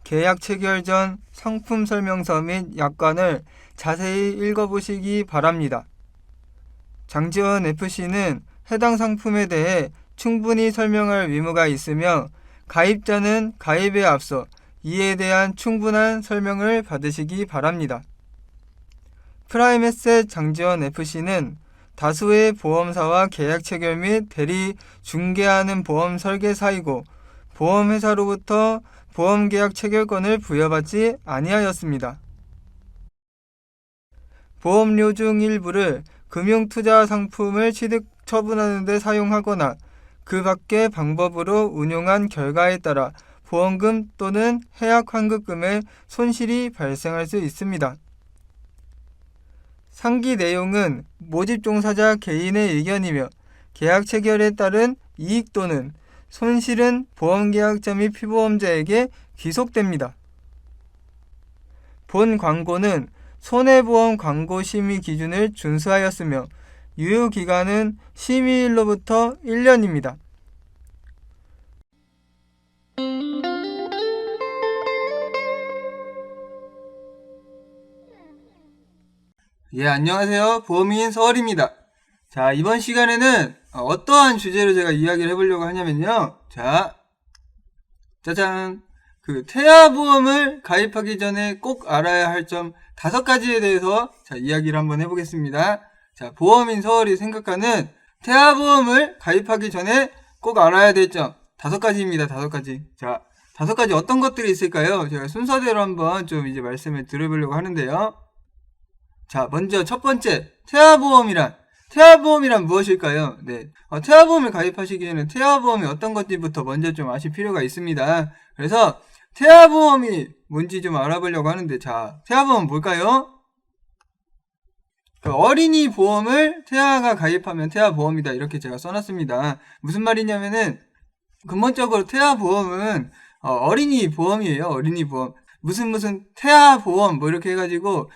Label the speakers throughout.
Speaker 1: 계약 체결 전 상품 설명서 및 약관을 자세히 읽어보시기 바랍니다. 장지원 FC는 해당 상품에 대해 충분히 설명할 의무가 있으며 가입자는 가입에 앞서 이에 대한 충분한 설명을 받으시기 바랍니다. 프라임에셋 장지원 FC는 다수의 보험사와 계약 체결 및 대리 중개하는 보험 설계사이고 보험회사로부터 보험계약 체결권을 부여받지 아니하였습니다. 보험료 중 일부를 금융투자 상품을 취득 처분하는 데 사용하거나 그 밖의 방법으로 운용한 결과에 따라 보험금 또는 해약 환급금의 손실이 발생할 수 있습니다. 상기 내용은 모집 종사자 개인의 의견이며 계약 체결에 따른 이익 또는 손실은 보험계약자 및 피보험자에게 귀속됩니다. 본 광고는 손해보험 광고 심의 기준을 준수하였으며 유효기간은 심의일로부터 1년입니다. 안녕하세요. 보험인 서울입니다. 자, 이번 시간에는 어떠한 주제로 제가 이야기를 해보려고 하냐면요. 짜잔! 태아보험을 가입하기 전에 꼭 알아야 할 점 5가지에 대해서 이야기를 한번 해보겠습니다. 자, 보험인 서울이 생각하는 태아보험을 가입하기 전에 꼭 알아야 될 점 5가지입니다. 5가지. 자, 5가지 어떤 것들이 있을까요? 제가 순서대로 한번 좀 이제 말씀을 드려보려고 하는데요. 자, 먼저 첫 번째, 태아보험이란 무엇일까요? 네. 태아보험을 가입하시기에는 태아보험이 어떤 건지부터 먼저 좀 아실 필요가 있습니다. 그래서 태아보험이 뭔지 좀 알아보려고 하는데, 자, 태아보험은 뭘까요? 어린이 보험을 태아가 가입하면 태아보험이다. 이렇게 제가 써놨습니다. 무슨 말이냐면은, 근본적으로 태아보험은 어린이 보험이에요. 어린이 보험. 무슨 태아보험 뭐 이렇게 해가지고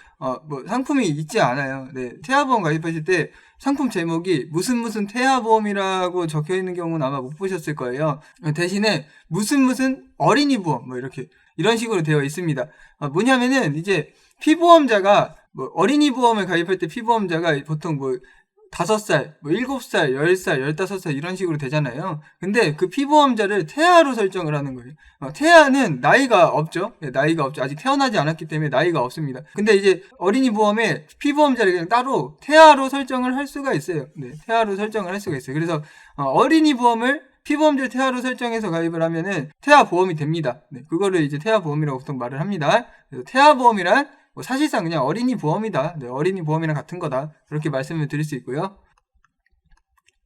Speaker 1: 뭐 상품이 있지 않아요. 네, 태아보험 가입하실 때 상품 제목이 무슨 태아보험이라고 적혀 있는 경우는 아마 못 보셨을 거예요. 대신에 무슨 어린이 보험 뭐 이렇게 이런 식으로 되어 있습니다. 뭐냐면은 이제 피보험자가 뭐 어린이 보험을 가입할 때 피보험자가 보통 뭐 5살, 뭐 7살, 10살, 15살 이런 식으로 되잖아요. 근데 그 피보험자를 태아로 설정을 하는 거예요. 태아는 나이가 없죠. 네, 나이가 없죠. 아직 태어나지 않았기 때문에 나이가 없습니다. 근데 이제 어린이 보험에 피보험자를 그냥 따로 태아로 설정을 할 수가 있어요. 네, 태아로 설정을 할 수가 있어요. 그래서 어린이 보험을 피보험자를 태아로 설정해서 가입을 하면은 태아보험이 됩니다. 네, 그거를 이제 태아보험이라고 보통 말을 합니다. 그래서 태아보험이란 사실상 그냥 어린이 보험이다. 네, 어린이 보험이랑 같은 거다. 그렇게 말씀을 드릴 수 있고요.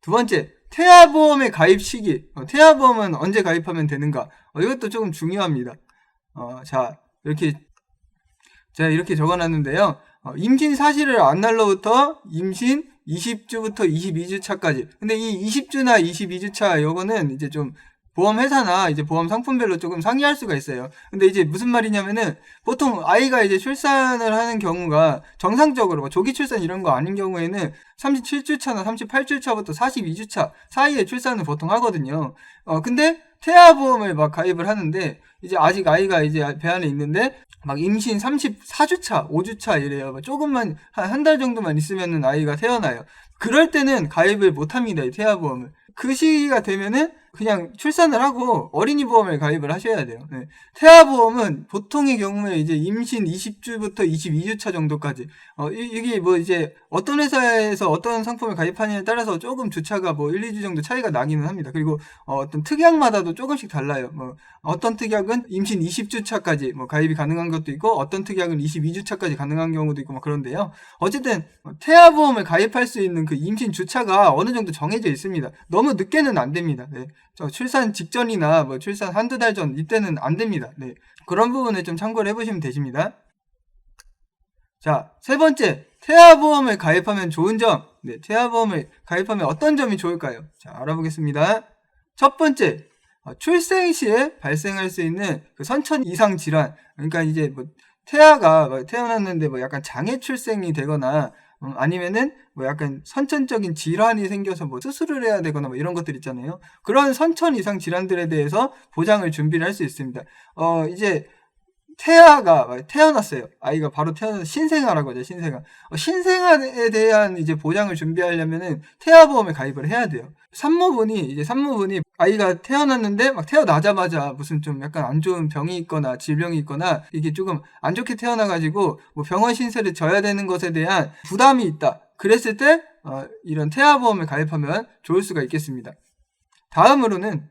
Speaker 1: 두 번째, 태아보험의 가입 시기. 태아보험은 언제 가입하면 되는가? 이것도 조금 중요합니다. 이렇게 적어놨는데요. 임신 사실을 안 날로부터 임신 20주부터 22주 차까지. 근데 이 20주나 22주 차, 요거는 이제 좀 보험회사나 이제 보험 상품별로 조금 상이할 수가 있어요. 근데 이제 무슨 말이냐면은 보통 아이가 이제 출산을 하는 경우가 정상적으로 뭐 조기 출산 이런 거 아닌 경우에는 37주 차나 38주 차부터 42주 차 사이에 출산을 보통 하거든요. 근데 태아보험을 막 가입을 하는데 이제 아직 아이가 이제 배 안에 있는데 막 임신 34주 차, 5주 차 이래요. 조금만 한 달 정도만 있으면은 아이가 태어나요. 그럴 때는 가입을 못 합니다. 이 태아보험을. 그 시기가 되면은 그냥 출산을 하고 어린이 보험을 가입을 하셔야 돼요. 네. 태아보험은 보통의 경우에 이제 임신 20주부터 22주 차 정도까지. 이게 뭐 이제 어떤 회사에서 어떤 상품을 가입하느냐에 따라서 조금 주차가 뭐 1, 2주 정도 차이가 나기는 합니다. 그리고 어떤 특약마다도 조금씩 달라요. 뭐 어떤 특약은 임신 20주 차까지 뭐 가입이 가능한 것도 있고 어떤 특약은 22주 차까지 가능한 경우도 있고 막 그런데요. 어쨌든 태아보험을 가입할 수 있는 그 임신 주차가 어느 정도 정해져 있습니다. 너무 늦게는 안 됩니다. 네. 출산 직전이나 뭐 출산 한두 달 전 이때는 안 됩니다. 네. 그런 부분을 좀 참고를 해보시면 되십니다. 자, 세 번째, 태아보험을 가입하면 좋은 점. 네, 태아보험을 가입하면 어떤 점이 좋을까요? 자, 알아보겠습니다. 첫 번째, 출생 시에 발생할 수 있는 그 선천 이상 질환. 그러니까 이제 뭐 태아가 태어났는데 뭐 약간 장애 출생이 되거나 아니면은 뭐 약간 선천적인 질환이 생겨서 뭐 수술을 해야 되거나 뭐 이런 것들 있잖아요. 그런 선천 이상 질환들에 대해서 보장을 준비를 할 수 있습니다. 이제 태아가 태어났어요. 아이가 바로 태어나서 신생아라고 하죠. 신생아. 신생아에 대한 이제 보장을 준비하려면은 태아보험에 가입을 해야 돼요. 산모분이 아이가 태어났는데 막 태어나자마자 무슨 좀 약간 안 좋은 병이 있거나 질병이 있거나 이게 조금 안 좋게 태어나가지고 뭐 병원 신세를 져야 되는 것에 대한 부담이 있다. 그랬을 때 이런 태아보험에 가입하면 좋을 수가 있겠습니다. 다음으로는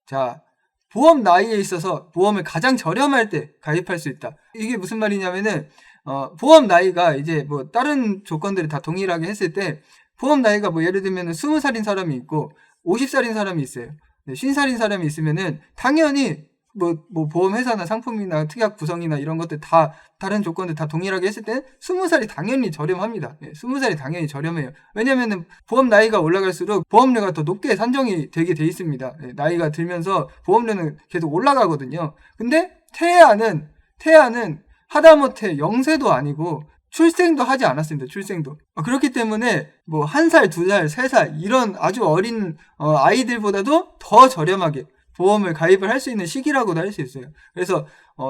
Speaker 1: 자, 보험 나이에 있어서 보험을 가장 저렴할 때 가입할 수 있다. 이게 무슨 말이냐면은 보험 나이가 이제 뭐 다른 조건들을 다 동일하게 했을 때 보험 나이가 뭐 예를 들면은 20살인 사람이 있고 50살인 사람이 있어요. 50살인 사람이 있으면은 당연히 뭐 보험회사나 상품이나 특약 구성이나 이런 것들 다 다른 조건들 다 동일하게 했을 때 20살이 당연히 저렴합니다. 20살이 당연히 저렴해요. 왜냐면은 보험 나이가 올라갈수록 보험료가 더 높게 산정이 되게 돼 있습니다. 나이가 들면서 보험료는 계속 올라가거든요. 근데 태아는 하다못해 0세도 아니고 출생도 하지 않았습니다. 출생도. 그렇기 때문에 뭐 1살, 2살, 3살 이런 아주 어린 아이들보다도 더 저렴하게 보험을 가입을 할 수 있는 시기라고도 할 수 있어요. 그래서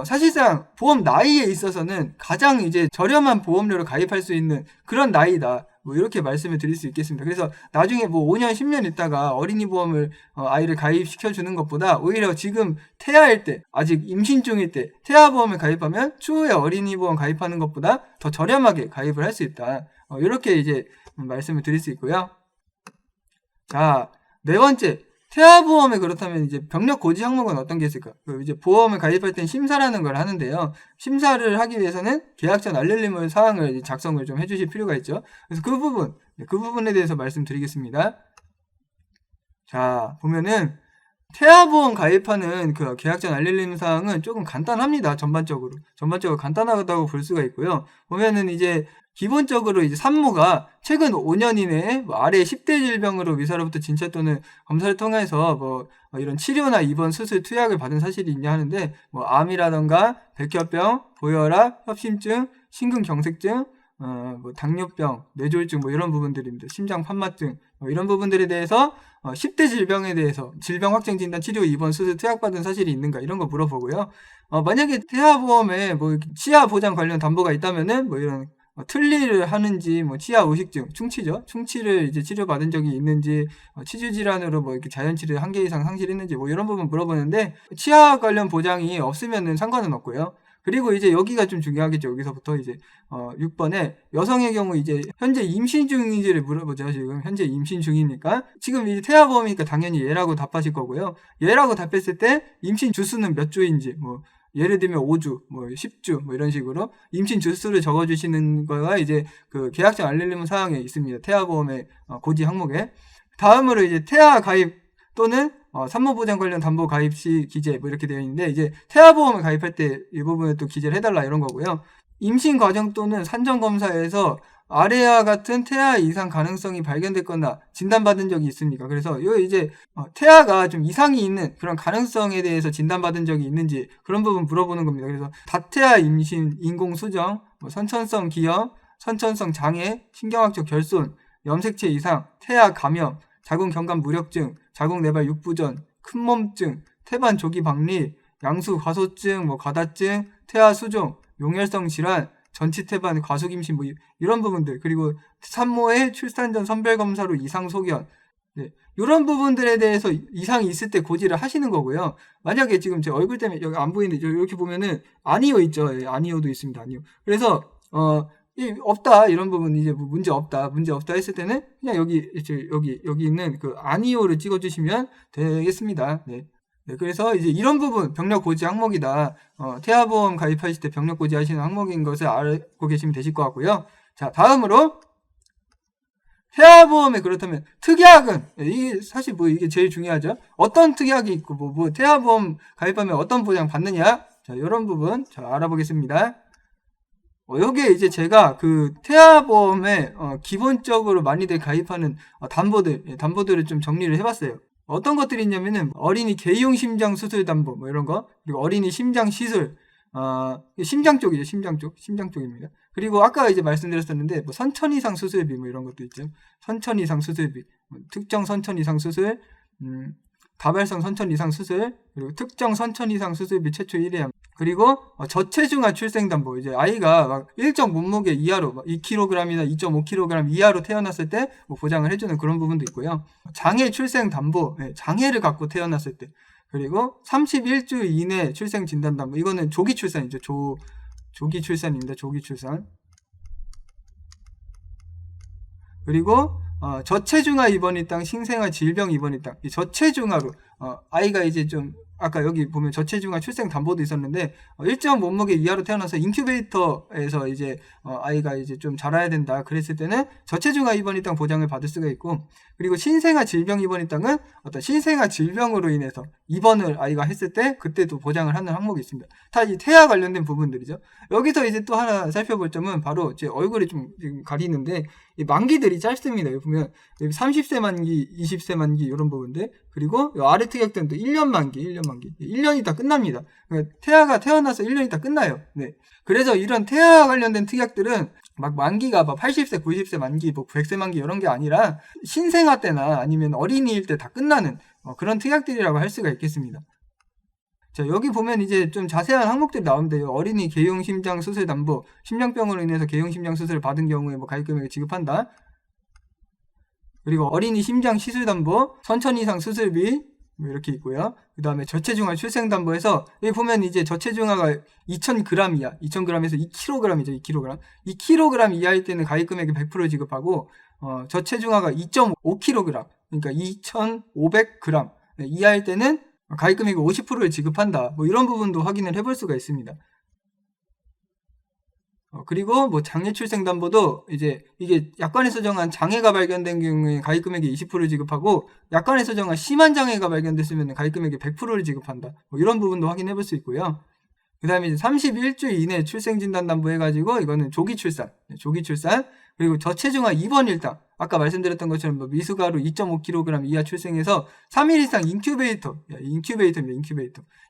Speaker 1: 사실상 보험 나이에 있어서는 가장 이제 저렴한 보험료를 가입할 수 있는 그런 나이다. 뭐 이렇게 말씀을 드릴 수 있겠습니다. 그래서 나중에 뭐 5년, 10년 있다가 어린이 보험을 아이를 가입시켜 주는 것보다 오히려 지금 태아일 때, 아직 임신 중일 때 태아보험을 가입하면 추후에 어린이 보험 가입하는 것보다 더 저렴하게 가입을 할 수 있다. 이렇게 이제 말씀을 드릴 수 있고요. 자, 네 번째. 태아보험에 그렇다면 이제 병력 고지 항목은 어떤 게 있을까? 이제 보험을 가입할 땐 심사라는 걸 하는데요. 심사를 하기 위해서는 계약 전 알릴림 사항을 작성을 좀 해주실 필요가 있죠. 그래서 그 부분에 대해서 말씀드리겠습니다. 자, 보면은 태아보험 가입하는 그 계약 전 알릴림 사항은 조금 간단합니다. 전반적으로 간단하다고 볼 수가 있고요. 보면은 이제 기본적으로 이제 산모가 최근 5년 이내에 아래 10대 질병으로 의사로부터 진찰 또는 검사를 통해서 뭐 이런 치료나 입원, 수술, 투약을 받은 사실이 있냐 하는데 뭐 암이라던가 백혈병, 고혈압, 협심증, 심근경색증, 뭐 당뇨병, 뇌졸중 뭐 이런 부분들입니다. 심장 판마증 뭐 이런 부분들에 대해서 10대 질병에 대해서 질병 확정 진단, 치료, 입원, 수술, 투약 받은 사실이 있는가 이런 거 물어보고요. 만약에 태아보험에 뭐 치아 보장 관련 담보가 있다면은 뭐 이런 틀니를 하는지, 뭐 치아 우식증, 충치죠. 충치를 이제 치료받은 적이 있는지, 치주 질환으로 뭐 이렇게 자연치료 1개 이상 상실했는지, 뭐 이런 부분 물어보는데 치아 관련 보장이 없으면은 상관은 없고요. 그리고 이제 여기가 좀 중요하겠죠. 여기서부터 이제 6번에 여성의 경우 이제 현재 임신 중인지를 물어보죠. 지금 현재 임신 중이니까 지금 이제 태아보험이니까 당연히 예라고 답하실 거고요. 예라고 답했을 때 임신 주수는 몇 주인지 뭐 예를 들면 5주, 뭐 10주, 뭐 이런 식으로 임신 주수를 적어주시는 거가 이제 그 계약서 알릴림 사항에 있습니다. 태아보험의 고지 항목에. 다음으로 이제 태아 가입 또는 산모보장 관련 담보 가입 시 기재 뭐 이렇게 되어 있는데 이제 태아보험을 가입할 때 이 부분에 또 기재를 해달라 이런 거고요. 임신 과정 또는 산정 검사에서 아래와 같은 태아 이상 가능성이 발견됐거나 진단받은 적이 있습니까? 그래서 요 이제 태아가 좀 이상이 있는 그런 가능성에 대해서 진단받은 적이 있는지 그런 부분 물어보는 겁니다. 그래서 다태아 임신, 인공수정, 뭐 선천성 기형, 선천성 장애, 신경학적 결손, 염색체 이상, 태아 감염, 자궁 경관 무력증, 자궁 내발 육부전, 큰몸증, 태반 조기 박리, 양수 과소증, 뭐 가다증, 태아 수종, 용혈성 질환, 전치태반 과속임신 뭐 이런 부분들, 그리고 산모의 출산 전 선별 검사로 이상 소견, 이런 부분들에 대해서 이상이 있을 때 고지를 하시는 거고요. 만약에 지금 제 얼굴 때문에 여기 안 보이는데 이렇게 보면은 아니오 있죠. 아니오도 있습니다. 아니오. 그래서 없다 이런 부분 이제 뭐 문제 없다 했을 때는 그냥 여기 있는 그 아니오를 찍어주시면 되겠습니다. 네. 그래서 이제 이런 부분 병력 고지 항목이다. 태아보험 가입하실 때 병력 고지 하시는 항목인 것을 알고 계시면 되실 것 같고요. 자, 다음으로 태아보험에 그렇다면 특약은 이게 사실 뭐 이게 제일 중요하죠. 어떤 특약이 있고 뭐 태아보험 가입하면 어떤 보장 받느냐. 자, 이런 부분 자 알아보겠습니다. 여기에 이제 제가 그 태아보험에 기본적으로 많이들 가입하는 담보들을 좀 정리를 해봤어요. 어떤 것들이 있냐면은 어린이 개용 심장 수술 담보 뭐 이런 거, 그리고 어린이 심장 시술, 심장 쪽이죠. 심장 쪽입니다. 그리고 아까 이제 말씀드렸었는데 뭐 선천 이상 수술비 뭐 이런 것도 있죠. 선천 이상 수술비, 특정 선천 이상 수술, 다발성 선천 이상 수술, 그리고 특정 선천 이상 수술비 최초 1회함. 그리고 저체중아 출생담보. 이제 아이가 막 일정 몸무게 이하로 2kg이나 2.5kg 이하로 태어났을 때 뭐 보장을 해주는 그런 부분도 있고요. 장애 출생담보. 장애를 갖고 태어났을 때. 그리고 31주 이내 출생 진단담보. 이거는 조기 출산이죠. 조기 출산입니다. 조기 출산. 그리고 저체중아 입원이 땅, 신생아 질병 입원이 땅. 이 저체중아로 아이가 이제 좀 아까 여기 보면 저체중아 출생 담보도 있었는데 일정 몸무게 이하로 태어나서 인큐베이터에서 이제 아이가 이제 좀 자라야 된다. 그랬을 때는 저체중아 입원이 땅 보장을 받을 수가 있고, 그리고 신생아 질병 입원이 땅은 어떤 신생아 질병으로 인해서 입원을 아이가 했을 때 그때도 보장을 하는 항목이 있습니다. 다 이 태아 관련된 부분들이죠. 여기서 이제 또 하나 살펴볼 점은 바로 제 얼굴이 좀 지금 가리는데 이 만기들이 짧습니다. 여기 보면 30세 만기, 20세 만기 이런 부분들, 그리고 아래 특약들은 또 1년 만기, 1년이 있다 끝납니다. 그러니까 태아가 태어나서 1년이 있다 끝나요. 네. 그래서 이런 태아 관련된 특약들은 막 만기가 막 80세, 90세 만기, 뭐 100세 만기 이런 게 아니라 신생아 때나 아니면 어린이일 때 다 끝나는 그런 특약들이라고 할 수가 있겠습니다. 자, 여기 보면 이제 좀 자세한 항목들이 나오는데요. 어린이 개용심장 수술 담보, 심장병으로 인해서 개용심장 수술을 받은 경우에 뭐 가입 금액을 지급한다. 그리고 어린이 심장 시술 담보, 선천 이상 수술비 뭐 이렇게 있고요. 그 다음에 저체중아 출생 담보에서 여기 보면 이제 저체중아가 2,000g 이하, 2,000g에서 2kg이죠. 2kg 이하일 때는 가입 금액이 100% 지급하고 저체중아가 2.5kg, 그러니까 2,500g 이하일 때는 가입 금액이 50%를 지급한다. 뭐 이런 부분도 확인을 해볼 수가 있습니다. 그리고 뭐 장애 출생 담보도 이제 이게 약관에서 정한 장애가 발견된 경우에 가입 금액이 20%를 지급하고, 약관에서 정한 심한 장애가 발견됐으면 가입 금액이 100%를 지급한다. 뭐 이런 부분도 확인해 볼 수 있고요. 그 다음에 이제 31주 이내 출생 진단 담보 해가지고 이거는 조기 출산. 그리고 저체중아 입원 일당. 아까 말씀드렸던 것처럼 뭐 미숙아로 2.5kg 이하 출생해서 3일 이상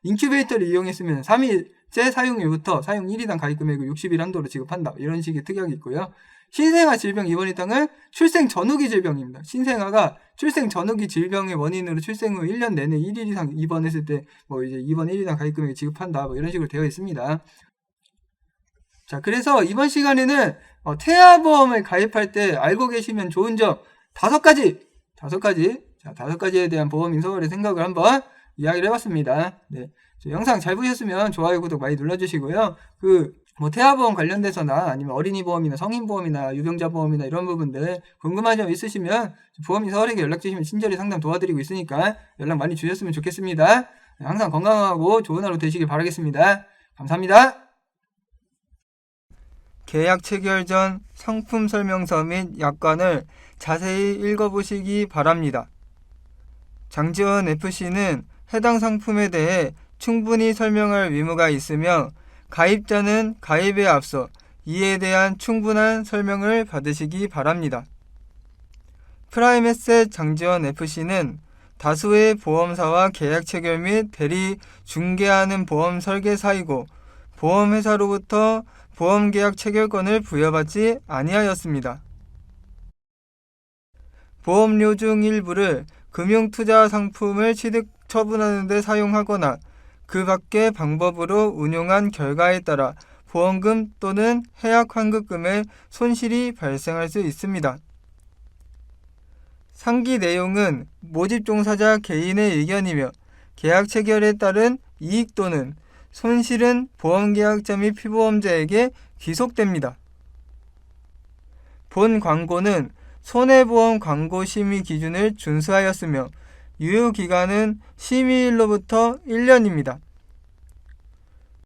Speaker 1: 인큐베이터를 이용했으면 3일째 사용 일부터 사용 1일당 가입 금액을 60일 한도로 지급한다. 이런 식의 특약이 있고요. 신생아 질병 입원 일당은 출생 전후기 질병입니다. 신생아가 출생 전후기 질병의 원인으로 출생 후 1년 내내 1일 이상 입원했을 때 뭐 이제 입원 1일당 가입 금액을 지급한다. 뭐 이런 식으로 되어 있습니다. 자, 그래서 이번 시간에는 태아보험을 가입할 때 알고 계시면 좋은 점 5가지에 대한 보험 인서울의 생각을 한번 이야기를 해봤습니다. 네. 영상 잘 보셨으면 좋아요, 구독 많이 눌러주시고요. 뭐 태아보험 관련돼서나 아니면 어린이보험이나 성인보험이나 유병자보험이나 이런 부분들 궁금한 점 있으시면 보험 인서울에게 연락 주시면 친절히 상담 도와드리고 있으니까 연락 많이 주셨으면 좋겠습니다. 항상 건강하고 좋은 하루 되시길 바라겠습니다. 감사합니다. 계약 체결 전 상품 설명서 및 약관을 자세히 읽어보시기 바랍니다. 장지원 FC는 해당 상품에 대해 충분히 설명할 의무가 있으며 가입자는 가입에 앞서 이에 대한 충분한 설명을 받으시기 바랍니다. 프라임에셋 장지원 FC는 다수의 보험사와 계약 체결 및 대리 중개하는 보험 설계사이고 보험회사로부터 보험계약 체결권을 부여받지 아니하였습니다. 보험료 중 일부를 금융투자 상품을 취득 처분하는 데 사용하거나 그 밖의 방법으로 운용한 결과에 따라 보험금 또는 해약 환급금의 손실이 발생할 수 있습니다. 상기 내용은 모집 종사자 개인의 의견이며 계약 체결에 따른 이익 또는 손실은 보험계약자 및 피보험자에게 귀속됩니다. 본 광고는 손해보험 광고 심의 기준을 준수하였으며 유효기간은 심의일로부터 1년입니다.